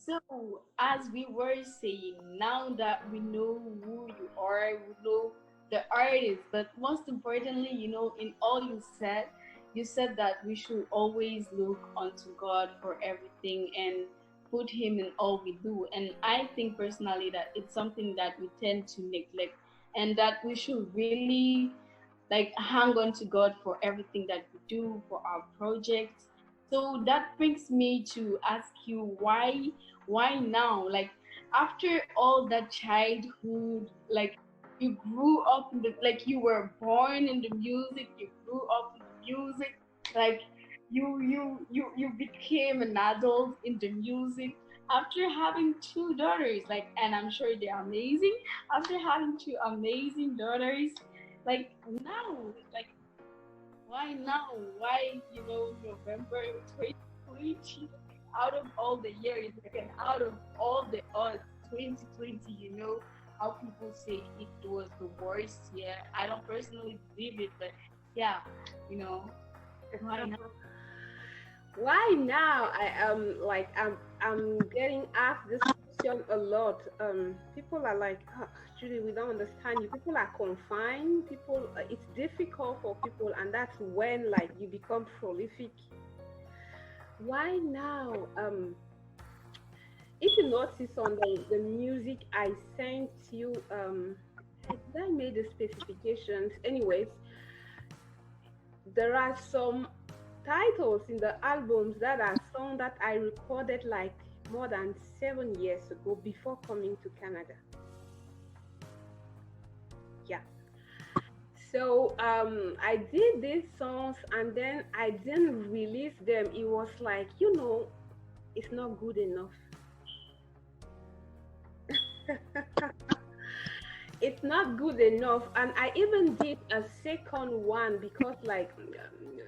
So, as we were saying, now that we know who you are, we know the artist, but most importantly, in all you said that we should always look unto God for everything and put Him in all we do. And I think personally that it's something that we tend to neglect, and that we should really like hang on to God for everything that we do, for our projects. So that brings me to ask you, why now? Like, after all that childhood, like, you grew up in the, like, you were born in the music, you grew up in the music, like, you became an adult in the music after having two daughters, like, and I'm sure they're amazing. After having two amazing daughters, like, now, like, why now? Why, November 2020, out of all the years, like, and out of all the odds, 2020, how people say it was the worst year. I don't personally believe it, but yeah, you know, why not? Why now? I am like I'm getting asked this question a lot. People are like, oh, Judy, we don't understand you. People are confined. People, it's difficult for people, and that's when like you become prolific. Why now? If you notice on the music I sent you, I made the specifications. Anyways, there are some titles in the albums that are songs that I recorded like more than 7 years ago before coming to Canada. Yeah. So I did these songs and then I didn't release them. It was like, it's not good enough. It's not good enough, and I even did a second one because like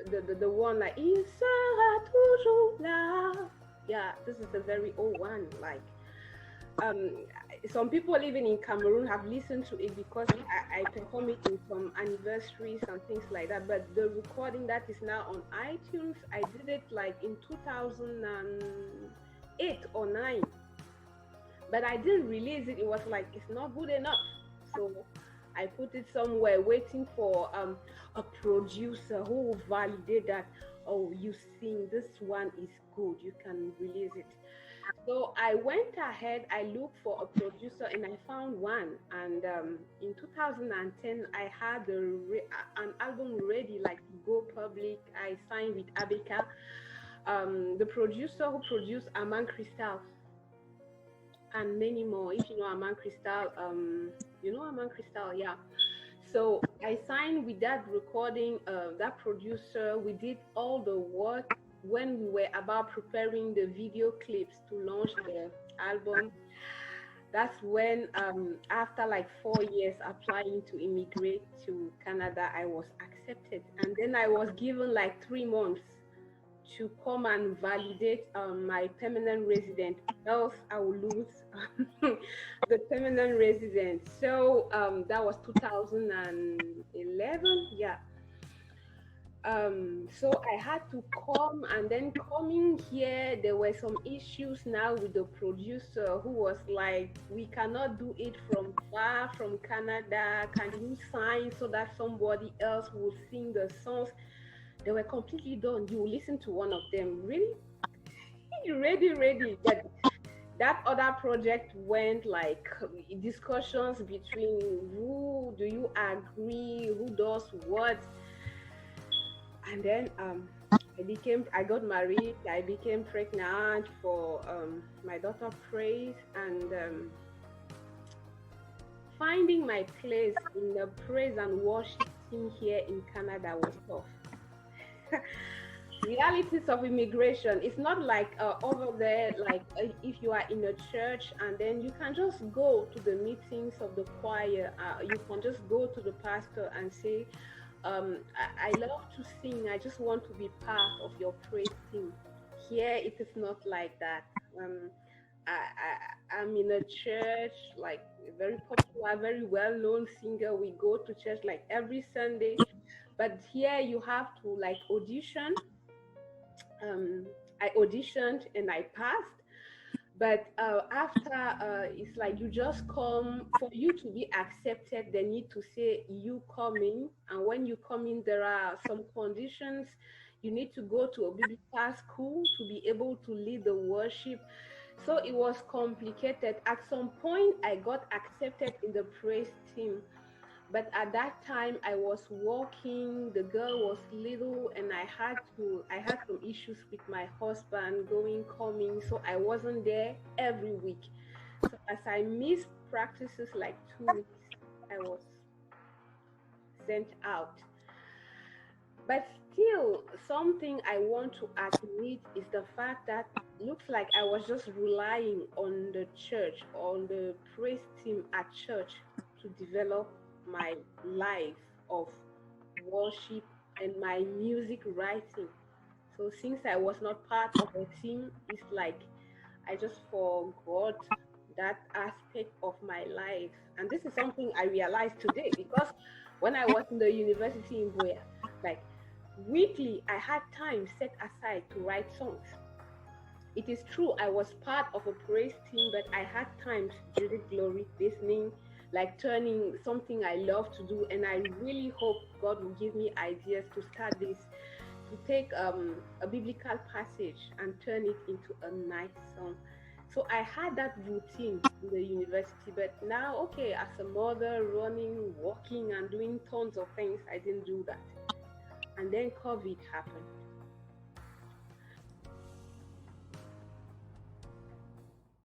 the one like il sera toujours là. Yeah, this is a very old one. Like some people even in Cameroon have listened to it because I perform it in some anniversaries and things like that. But the recording that is now on iTunes, I did it like in 2008 or 9. But I didn't release it. It was like, it's not good enough. So I put it somewhere waiting for a producer who will validate that, oh, you sing, this one is good, you can release it. So I went ahead, I looked for a producer and I found one. And in 2010, I had an album ready, like to go public. I signed with Abeka, the producer who produced Aman Crystal and many more. If you know Aman Crystal, Aman Crystal, yeah. So I signed with that recording, that producer. We did all the work when we were about preparing the video clips to launch the album. That's when, after like 4 years applying to immigrate to Canada, I was accepted. And then I was given like 3 months to come and validate my permanent resident, else I will lose the permanent resident. So that was 2011, yeah. So I had to come, and then coming here, there were some issues now with the producer who was like, we cannot do it from far from Canada. Can you sign so that somebody else will sing the songs? They were completely done. You listen to one of them, really? ready. But that other project went like discussions between who do you agree, who does what. And then I got married, I became pregnant for my daughter Praise, and finding my place in the praise and worship team here in Canada was tough. Realities of immigration, it's not like over there, like if you are in a church and then you can just go to the meetings of the choir, you can just go to the pastor and say, I love to sing, I just want to be part of your praise team. Here it is not like that. I'm in a church, like a very popular, very well-known singer. We go to church like every Sunday. But here you have to like audition. I auditioned and I passed. But after, it's like you just come. For you to be accepted, they need to say you come in, and when you come in, there are some conditions. You need to go to a biblical school to be able to lead the worship. So it was complicated. At some point, I got accepted in the praise team, but at that time I was working, the girl was little, and I had some issues with my husband, going coming, so I wasn't there every week. So as I missed practices like 2 weeks, I was sent out. But still, something I want to admit is the fact that looks like I was just relying on the church, on the praise team at church, to develop my life of worship and my music writing. So since I was not part of a team, it's like I just forgot that aspect of my life. And this is something I realized today, because when I was in the university in Boya, like weekly, I had time set aside to write songs. It is true, I was part of a praise team, but I had times, Judith Glory, listening, like turning something I love to do. And I really hope God will give me ideas to start this, to take a biblical passage and turn it into a nice song. So I had that routine in the university, but now, okay, as a mother, running, walking, and doing tons of things, I didn't do that. And then COVID happened.